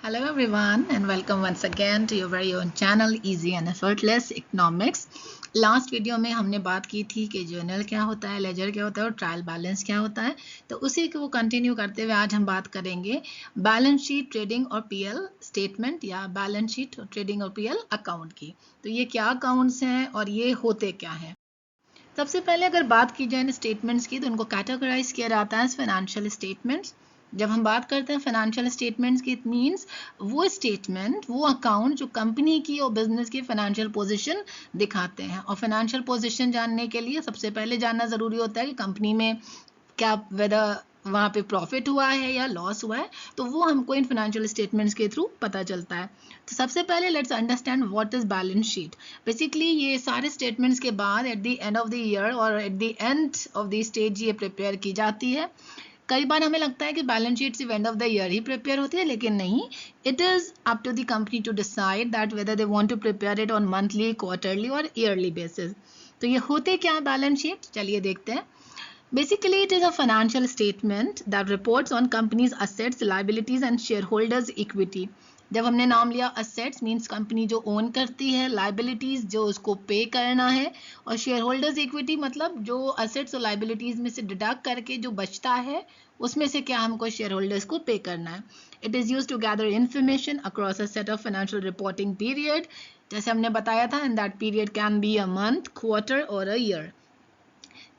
Hello everyone and welcome once again to your very own channel Easy and Effortless Economics। Last video में हमने बात की थी कि जर्नल क्या होता है, लेजर क्या होता है और ट्रायल बैलेंस क्या होता है। तो उसी को कंटिन्यू करते हुए आज हम बात करेंगे बैलेंस शीट, ट्रेडिंग और पीएल स्टेटमेंट या बैलेंस शीट, ट्रेडिंग और पीएल अकाउंट की। तो ये क्या अकाउंट्स हैं और ये होते क्या हैं। सबसे पहले अगर बात की जाए स्टेटमेंट्स की तो उनको कैटेगराइज किया जाता है फाइनेंशियल स्टेटमेंट्स। जब हम बात करते हैं फाइनेंशियल स्टेटमेंट्स की, इट मींस वो स्टेटमेंट, वो अकाउंट जो कंपनी की और बिजनेस की फाइनेंशियल पोजीशन दिखाते हैं। और फाइनेंशियल पोजीशन जानने के लिए सबसे पहले जानना ज़रूरी होता है कि कंपनी में क्या वेदर वहाँ पे प्रॉफिट हुआ है या लॉस हुआ है, तो वो हमको इन फाइनेंशियल स्टेटमेंट्स के थ्रू पता चलता है। तो सबसे पहले let's understand what is balance sheet. Basically ये सारे स्टेटमेंट्स के बाद at the end of the year और at the end of the stage ये प्रिपेयर की जाती है। कई बार हमें लगता है कि बैलेंस शीट सिर्फ एंड ऑफ द ईयर ही प्रिपेयर होती है, लेकिन नहीं, it is up to the company to decide that whether they want to prepare it on monthly, quarterly और ईयरली बेसिस। तो ये होते क्या है बैलेंस शीट, चलिए देखते हैं। Basically, it is a financial statement that reports on company's assets, liabilities and shareholders' equity. जब हमने नाम लिया assets मीन्स कंपनी जो ओन करती है, liabilities जो उसको पे करना है, और shareholders' equity मतलब जो assets और liabilities में से डिडक्ट करके जो बचता है उसमें से क्या हमको shareholders को पे करना है. It is used to gather information across a set of financial reporting period. जैसे हमने बताया था, and that period can be a month, quarter or a year.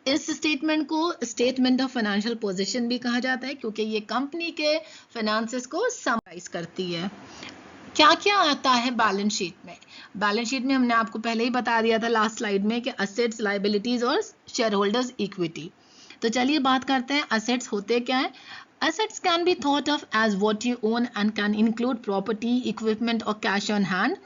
इस स्टेटमेंट को स्टेटमेंट ऑफ फाइनेंशियल पोजीशन भी कहा जाता है क्योंकि ये कंपनी के फाइनेंसेस को समराइज करती है। क्या क्या आता है बैलेंस शीट में? बैलेंस शीट में हमने आपको पहले ही बता दिया था लास्ट स्लाइड में कि असेट्स, लायबिलिटीज और शेयर होल्डर्स इक्विटी। तो चलिए बात करते हैं असेट्स होते क्या है। Assets can be thought of as what you own and can include property, equipment or cash on hand.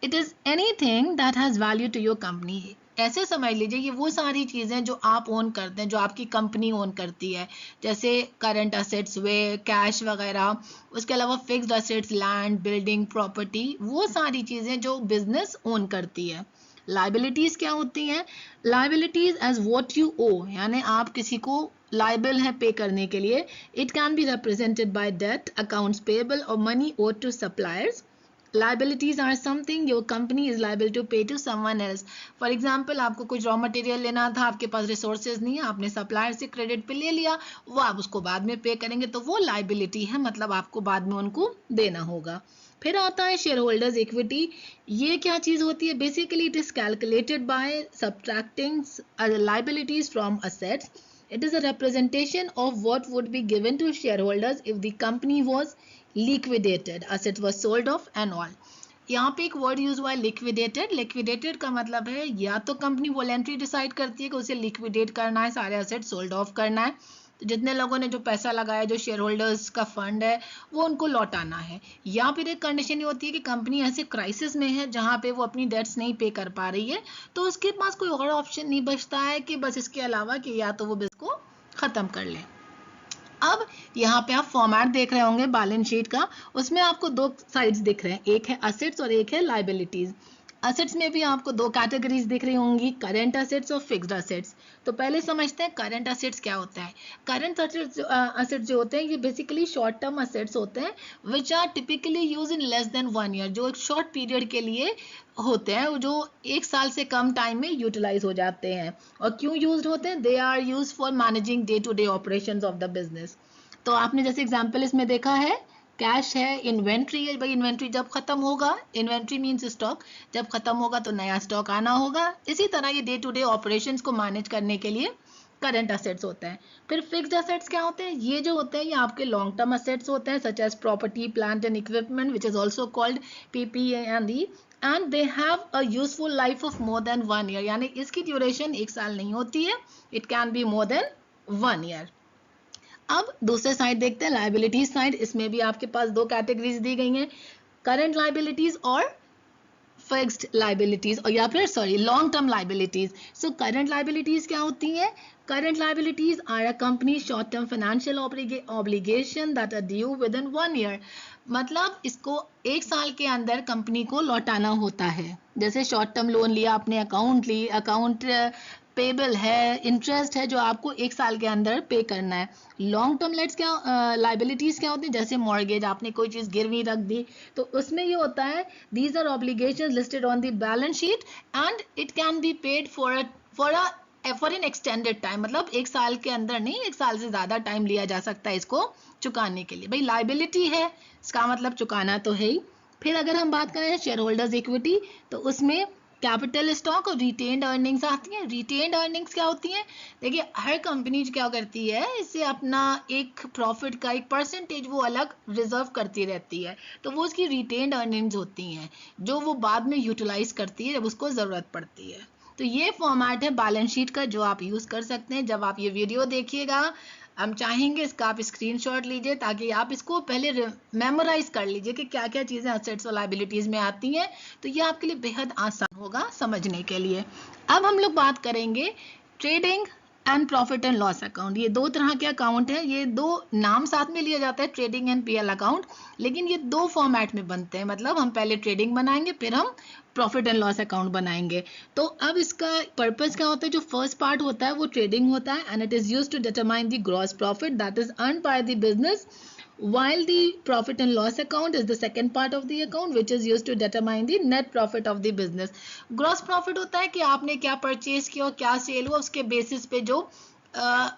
It is anything that has value to your company. ऐसे समझ लीजिए ये वो सारी चीज़ें जो आप ओन करते हैं, जो आपकी कंपनी ओन करती है, जैसे करंट असेट्स वे, कैश वगैरह, उसके अलावा fixed assets, land, building, property, वो सारी चीज़ें जो बिजनेस ओन करती है। लाइबिलिटीज़ क्या होती हैं? लाइबिलिटीज़ एज व्हाट यू ओ, यानी आप किसी को लाइबल है पे करने के लिए। It can be represented by debt, accounts payable और money owed to suppliers. Liabilities are something your company is liable to pay to someone else. For example, आपको कुछ रॉ मटेरियल लेना था, आपके पास रिसोर्सेज नहीं है, आपने सप्लायर से क्रेडिट पे ले लिया, वो आप उसको बाद में पे करेंगे, तो वो लाइबिलिटी है, मतलब आपको बाद में उनको देना होगा। फिर आता है शेयर होल्डर्स इक्विटी। ये क्या चीज़ होती है? Basically it is calculated by subtracting liabilities from assets. It is a representation of what would be given to shareholders if the company was liquidated, assets were sold off and all. यहाँ पे एक word use हुआ है liquidated. Liquidated का मतलब है या तो कंपनी वॉलेंट्री डिसाइड करती है कि उसे लिक्विडेट करना है, सारे असेट सोल्ड ऑफ करना है, तो जितने लोगों ने जो पैसा लगाया, जो शेयर होल्डर्स का फंड है, वो उनको लौटाना है। या फिर एक कंडीशन ये होती है कि कंपनी ऐसे क्राइसिस में है जहाँ पे वो अपनी डेट्स नहीं पे कर पा रही है, तो उसके पास कोई और ऑप्शन नहीं बचता है कि बस इसके अलावा कि या तो वो बिजनेस को ख़त्म कर ले। अब यहाँ पे आप फॉर्मेट देख रहे होंगे बैलेंस शीट का, उसमें आपको दो साइड्स दिख रहे हैं, एक है असेट्स और एक है लाइबिलिटीज। असेट्स में भी आपको दो कैटेगरीज दिख रही होंगी, करंट असेट्स और फिक्स्ड असेट्स। तो पहले समझते हैं करंट असेट्स क्या होता है। करंट असेट्स जो होते हैं ये बेसिकली शॉर्ट टर्म असेट्स होते हैं which are typically use in less than 1 year, जो एक शॉर्ट पीरियड के लिए होते हैं, जो एक साल से कम टाइम में यूटिलाइज हो जाते हैं। और क्यों यूज होते हैं? They are use for managing day to day operations of the business. तो आपने जैसे एग्जांपल इसमें देखा है, कैश है, इन्वेंट्री है, भाई इन्वेंट्री जब खत्म होगा, इन्वेंट्री मींस स्टॉक, जब खत्म होगा तो नया स्टॉक आना होगा। इसी तरह ये डे टू डे ऑपरेशंस को मैनेज करने के लिए करंट असेट्स होते हैं। फिर फिक्स्ड असेट्स क्या होते हैं? ये जो होते हैं ये आपके लॉन्ग टर्म असेट्स होते हैं, such as property, plant and equipment, which is also called PPE, and they have a useful life of more than 1 year, यानी इसकी ड्यूरेशन 1 साल नहीं होती है, it can be more than 1 year. अब दूसरे साइड देखते हैं, लाइबिलिटीज साइड। इसमें भी आपके पास दो कैटेगरीज दी गई हैं, करंट लाइबिलिटीज और फिक्स्ड लाइबिलिटीज, और या फिर sorry long term liabilities. So current liabilities क्या होती हैं? Current liabilities are a company short term financial obligation that are due within 1 year, मतलब इसको 1 साल के अंदर कंपनी को लौटाना होता है। जैसे शॉर्ट टर्म लोन लिया आपने, अकाउंट पेबल है, इंटरेस्ट है जो आपको 1 साल के अंदर पे करना है। लॉन्ग टर्म लेट्स क्या लाइबिलिटीज क्या होती है, जैसे मॉर्गेज, आपने कोई चीज गिरवी रख दी तो उसमें ये होता है these are obligations listed on the balance sheet and it can be paid for an extended time, मतलब 1 साल के अंदर नहीं, 1 साल से ज्यादा टाइम लिया जा सकता है इसको चुकाने के लिए। भाई लाइबिलिटी है, इसका मतलब चुकाना तो है ही। फिर अगर हम बात करें शेयर होल्डर्स इक्विटी, तो उसमें कैपिटल स्टॉक और रिटेन्ड अर्निंग्स आती हैं। रिटेन्ड अर्निंग्स क्या होती हैं, देखिए हर कंपनी क्या करती है, इससे अपना एक प्रॉफिट का एक परसेंटेज वो अलग रिजर्व करती रहती है, तो वो उसकी रिटेन्ड अर्निंग्स होती हैं जो वो बाद में यूटिलाइज करती है जब उसको ज़रूरत पड़ती है। तो ये फॉर्मेट है बैलेंस शीट का जो आप यूज़ कर सकते हैं। जब आप ये वीडियो देखिएगा, हम चाहेंगे इसका आप स्क्रीनशॉट लीजिए ताकि आप इसको पहले मेमोराइज कर लीजिए कि क्या क्या चीज़ें असेट्स और लायबिलिटीज़ में आती हैं, तो ये आपके लिए बेहद आसान होगा समझने के लिए। अब हम लोग बात करेंगे trading and profit and loss account. ये 2 तरह के अकाउंट हैं, ये 2 नाम साथ में लिया जाता है, ट्रेडिंग एंड पीएल अकाउंट, लेकिन ये 2 फॉर्मेट में बनते हैं। मतलब हम पहले ट्रेडिंग बनाएंगे फिर हम प्रॉफिट एंड लॉस अकाउंट बनाएंगे। तो अब इसका पर्पस क्या होता है, जो फर्स्ट पार्ट होता है वो ट्रेडिंग होता है and it is used to determine the gross profit that is earned by the business, while the profit and loss account is the second part of the account which is used to determine the net profit of the business. gross profit होता है कि आपने क्या purchase किया और क्या cell हुआ, उसके बेसिस पे जो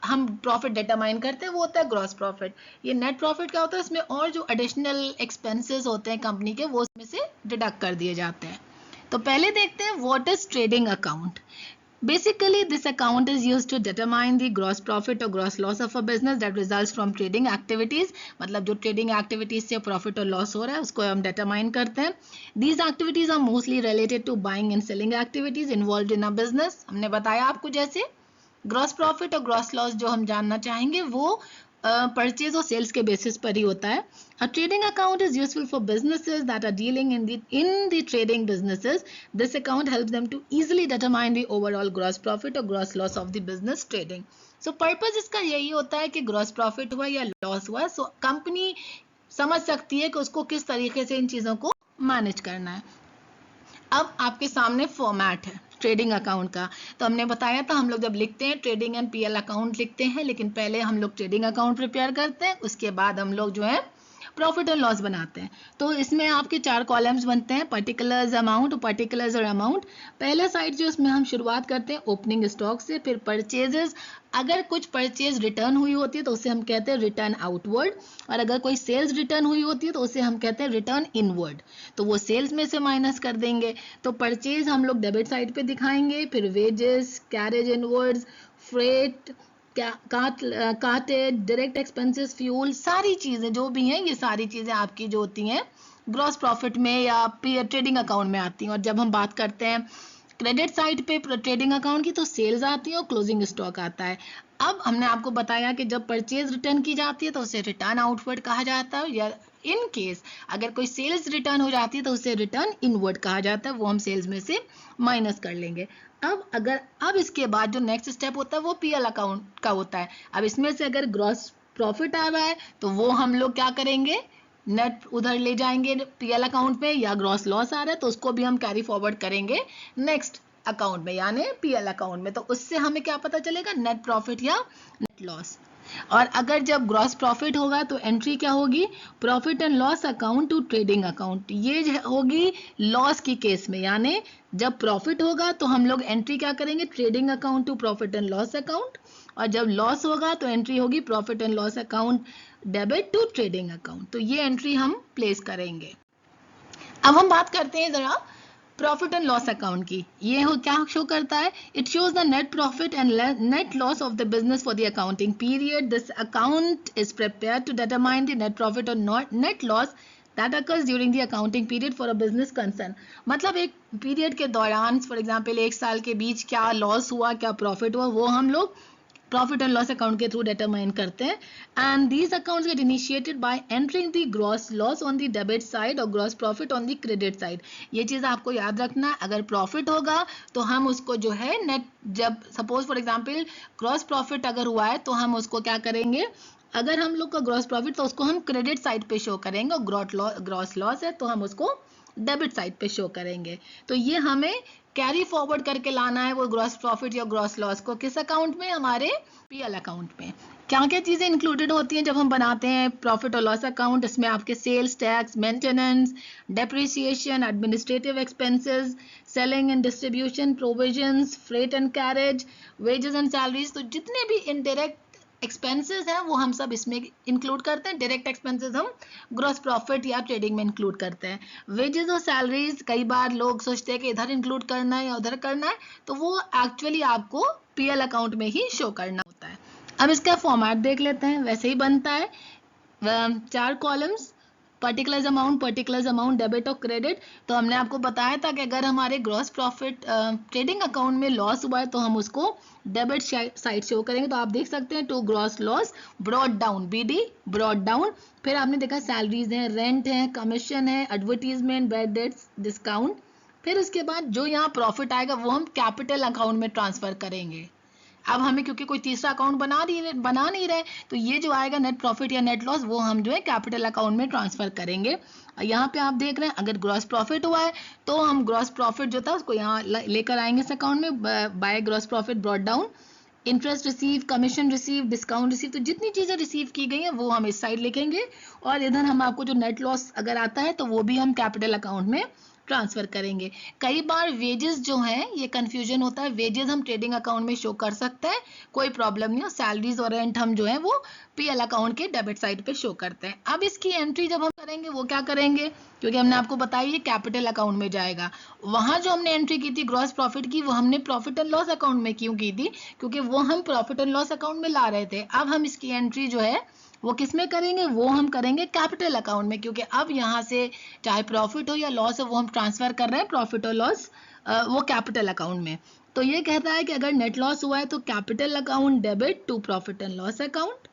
हम प्रॉफिट डिटरमाइन करते हैं वो होता है ग्रॉस प्रॉफिट। ये नेट प्रॉफिट क्या होता है, इसमें और जो एडिशनल एक्सपेंसेस होते हैं कंपनी के वो उसमें से डिडक्ट कर दिए जाते हैं। तो पहले देखते हैं what is trading account. Basically, this account is used to determine the gross profit or gross loss of a business that results from trading activities. मतलब जो trading activities से profit और loss हो रहा है उसको हम determine करते हैं। These activities are mostly related to buying and selling activities involved in a business. हमने बताया आपको जैसे ग्रॉस प्रॉफिट और ग्रॉस लॉस जो हम जानना चाहेंगे वो परचेज और सेल्स के बेसिस पर ही होता है। A trading account is useful for businesses that are dealing in the trading businesses. This account helps them to easily determine the overall gross profit or gross loss of the business trading. So purpose इसका यही होता है कि gross profit हुआ या loss हुआ, so company समझ सकती है कि उसको किस तरीके से इन चीज़ों को मैनेज करना है। अब आपके सामने फॉर्मेट है ट्रेडिंग अकाउंट का, तो हमने बताया था हम लोग जब लिखते हैं ट्रेडिंग एंड पीएल अकाउंट लिखते हैं, लेकिन पहले हम लोग ट्रेडिंग अकाउंट प्रिपेयर करते हैं, उसके बाद हम लोग जो है प्रॉफिट एंड लॉस बनाते हैं। तो इसमें आपके 4 कॉलम्स बनते हैं, पर्टिकुलर्स अमाउंट, पर्टिकुलर्स और अमाउंट। पहला साइड जो इसमें हम शुरुआत करते हैं ओपनिंग स्टॉक से, फिर परचेजेस, अगर कुछ परचेज रिटर्न हुई होती है तो उसे हम कहते हैं रिटर्न आउटवर्ड, और अगर कोई सेल्स रिटर्न हुई होती है तो उसे हम कहते हैं रिटर्न इनवर्ड, तो वो सेल्स में से माइनस कर देंगे। तो परचेज हम लोग डेबिट साइड पे दिखाएंगे, फिर wages, carriage inwards, freight, cartage, direct expenses, fuel, सारी चीज़ें जो भी हैं ये सारी चीज़ें आपकी जो होती हैं ग्रॉस प्रॉफिट में या ट्रेडिंग अकाउंट में आती हैं। और जब हम बात करते हैं क्रेडिट साइड पे ट्रेडिंग अकाउंट की तो सेल्स आती है और क्लोजिंग स्टॉक आता है। अब हमने आपको बताया कि जब परचेज रिटर्न की जाती है तो उसे रिटर्न आउटवर्ड कहा जाता है, या इन केस अगर कोई सेल्स रिटर्न हो जाती है तो उसे रिटर्न इनवर्ड कहा जाता है, वो हम सेल्स में से माइनस कर लेंगे। अब इसके बाद जो नेक्स्ट स्टेप होता है वो पीएल अकाउंट का होता है। अब इसमें से अगर ग्रॉस प्रॉफिट आ रहा है तो वो हम लोग क्या करेंगे, नेट उधर ले जाएंगे पीएल अकाउंट में, या ग्रॉस लॉस आ रहा है तो उसको भी हम कैरी फॉरवर्ड करेंगे नेक्स्ट अकाउंट में यानी पीएल अकाउंट में, तो उससे हमें क्या पता चलेगा, नेट प्रॉफिट या नेट लॉस। और अगर जब ग्रॉस प्रॉफिट होगा तो एंट्री क्या होगी, profit and loss account to trading account, ये होगी लॉस की केस में, यानी जब प्रॉफिट होगा तो हम लोग एंट्री क्या करेंगे, trading account to profit and loss account, और जब लॉस होगा तो एंट्री होगी profit and loss account debit to trading account, तो ये एंट्री हम प्लेस करेंगे। अब हम बात करते हैं जरा प्रॉफिट एंड लॉस अकाउंट की। ये क्या शो करता है, it shows the net profit and net loss of the business for the accounting period. This account is prepared to determine the net profit और net loss that occurs during the accounting period for a business concern। मतलब एक period के दौरान, for example 1 साल के बीच क्या loss हुआ क्या प्रॉफिट हुआ, वो हम लोग प्रॉफिट एंड लॉस अकाउंट के थ्रू डिटरमाइन करते हैं। And these accounts get initiated by entering the gross loss on the debit side और gross profit on the credit side. ये चीज़ आपको याद रखना, अगर प्रॉफिट होगा तो हम उसको जो है नेट, जब suppose for example gross profit अगर हुआ है तो हम उसको क्या करेंगे, अगर हम लोग का ग्रॉस प्रॉफिट तो उसको हम क्रेडिट साइड पे शो करेंगे, और ग्रॉस लॉस है तो हम उसको डेबिट साइड पे शो करेंगे। तो ये हमें कैरी फॉरवर्ड करके लाना है वो ग्रॉस प्रॉफिट या ग्रॉस लॉस को किस अकाउंट में, हमारे पीएल अकाउंट में। क्या क्या चीजें इंक्लूडेड होती हैं जब हम बनाते हैं प्रॉफिट और लॉस अकाउंट? इसमें आपके sales tax, maintenance, depreciation, administrative expenses, selling and distribution, provisions, freight and carriage, wages and salaries. तो जितने भी इनडायरेक्ट एक्सपेंसेस हैं वो हम सब इसमें इंक्लूड करते हैं। डायरेक्ट एक्सपेंसेस हम ग्रॉस प्रॉफिट या ट्रेडिंग में इंक्लूड करते हैं। वेजेस और सैलरीज कई बार लोग सोचते हैं कि इधर इंक्लूड करना है या उधर करना है, तो वो एक्चुअली आपको पीएल अकाउंट में ही शो करना होता है। अब इसका फॉर्मेट देख लेते हैं। वैसे ही बनता है, 4 कॉलम्स, पर्टिकुलर अमाउंट, डेबिट और क्रेडिट। तो हमने आपको बताया था कि अगर हमारे ग्रॉस प्रॉफिट ट्रेडिंग अकाउंट में लॉस हुआ है तो हम उसको डेबिट साइड शो करेंगे। तो आप देख सकते हैं to gross loss brought down, BD brought down. फिर आपने देखा सैलरीज है, रेंट है, कमीशन है, एडवर्टीजमेंट, बैड डेट्स, डिस्काउंट। फिर उसके बाद जो यहाँ प्रॉफिट आएगा वो हम कैपिटल अकाउंट में ट्रांसफर करेंगे। अब हमें क्योंकि कोई तीसरा अकाउंट बना नहीं रहे, तो ये जो आएगा नेट प्रॉफिट या नेट लॉस वो हम जो है कैपिटल अकाउंट में ट्रांसफर करेंगे। यहाँ पे आप देख रहे हैं अगर ग्रॉस प्रॉफिट हुआ है तो हम ग्रॉस प्रॉफिट जो था उसको यहाँ लेकर आएंगे इस अकाउंट में, by gross profit brought down. Interest receive, commission receive, discount receive, तो जितनी चीजें रिसीव की गई हैं वो हम इस साइड लिखेंगे। और इधर हम आपको जो नेट लॉस अगर आता है तो वो भी हम कैपिटल अकाउंट में ट्रांसफर करेंगे। कई बार वेजेस जो हैं ये कंफ्यूजन होता है, वेजेस हम ट्रेडिंग अकाउंट में शो कर सकते हैं, कोई प्रॉब्लम नहीं हो। सैलरीज और रेंट हम जो है वो पीएल अकाउंट के डेबिट साइड पे शो करते हैं। अब इसकी एंट्री जब हम करेंगे वो क्या करेंगे, क्योंकि हमने आपको बताया ये कैपिटल अकाउंट में जाएगा। वहां जो हमने एंट्री की थी ग्रॉस प्रॉफिट की वो हमने प्रॉफिट एंड लॉस अकाउंट में क्यों की थी, क्योंकि वो हम प्रॉफिट एंड लॉस अकाउंट में ला रहे थे। अब हम इसकी एंट्री जो है वो किस में करेंगे, वो हम करेंगे कैपिटल अकाउंट में, क्योंकि अब यहाँ से चाहे प्रॉफिट हो या लॉस हो वो हम ट्रांसफर कर रहे हैं प्रॉफिट और लॉस वो कैपिटल अकाउंट में। तो ये कहता है कि अगर नेट लॉस हुआ है तो capital account debit to profit and loss account,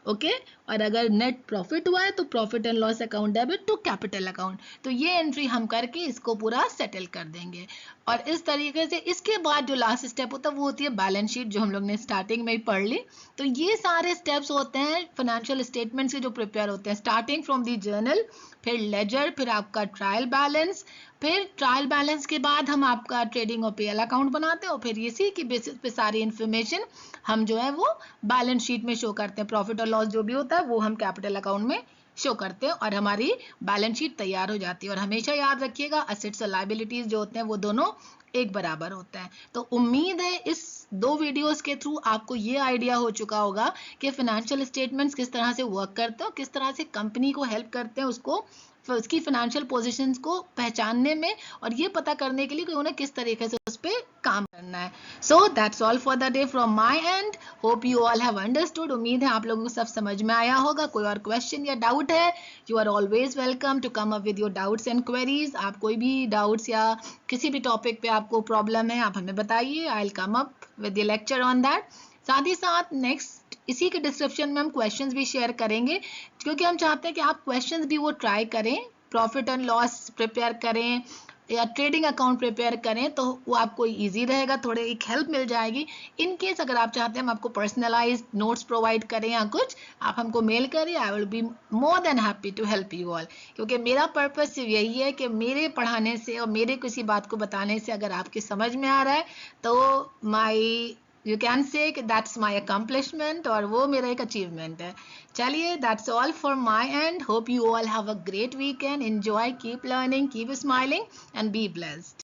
okay. और अगर नेट प्रॉफिट हुआ है तो profit and loss account debit to capital account. तो ये एंट्री हम करके इसको पूरा सेटल कर देंगे। और इस तरीके से इसके बाद जो लास्ट स्टेप होता है वो होती है बैलेंस शीट, जो हम लोग ने स्टार्टिंग में ही पढ़ ली। तो ये सारे स्टेप्स होते हैं फाइनेंशियल स्टेटमेंट्स के जो प्रिपेयर होते हैं, स्टार्टिंग फ्रॉम दी जर्नल, फिर लेजर, फिर आपका ट्रायल बैलेंस, फिर ट्रायल बैलेंस के बाद हम आपका ट्रेडिंग और पीएल अकाउंट बनाते हैं, और फिर इसी की बेसिस पे सारी इंफॉर्मेशन हम जो है वो बैलेंस शीट में शो करते हैं। प्रॉफिट और लॉस जो भी होता है वो हम कैपिटल अकाउंट में शो करते हैं और हमारी बैलेंस शीट तैयार हो जाती है। और हमेशा याद रखिएगा असेट्स और लायबिलिटीज जो होते हैं वो दोनों एक बराबर होता है। तो उम्मीद है इस 2 वीडियोस के थ्रू आपको ये आइडिया हो चुका होगा कि फाइनेंशियल स्टेटमेंट्स किस तरह से वर्क करते हैं, किस तरह से कंपनी को हेल्प करते हैं उसकी फाइनेंशियल पोजीशंस को पहचानने में, और ये पता करने के लिए कि उन्हें किस तरीके से उस पर काम करना है। So that's all for the day from my and. Hope you all have understood. उम्मीद है आप लोगों को सब समझ में आया होगा। कोई और क्वेश्चन या डाउट है, you are always welcome to come up with your doubts and queries. आप कोई भी डाउट्स या किसी भी टॉपिक पे आपको प्रॉब्लम है आप हमें बताइए, I will come up with the lecture on that. साथ ही साथ नेक्स्ट इसी के डिस्क्रिप्शन में हम क्वेश्चंस भी शेयर करेंगे, क्योंकि हम चाहते हैं कि आप क्वेश्चंस भी वो ट्राई करें, प्रॉफिट एंड लॉस प्रिपेयर करें या ट्रेडिंग अकाउंट प्रिपेयर करें, तो वो आपको इजी रहेगा, थोड़े एक हेल्प मिल जाएगी। इन केस अगर आप चाहते हैं हम आपको पर्सनलाइज्ड नोट्स प्रोवाइड करें या कुछ, आप हमको मेल करिए, I will be more than happy to help you all. क्योंकि मेरा पर्पस यही है कि मेरे पढ़ाने से और मेरे किसी बात को बताने से अगर आपके समझ में आ रहा है तो my you can say that's my accomplishment, और वो मेरा एक अचीवमेंट है। चलिए, that's all for my and. Hope you all have a great weekend. Enjoy, keep learning, keep smiling and be blessed.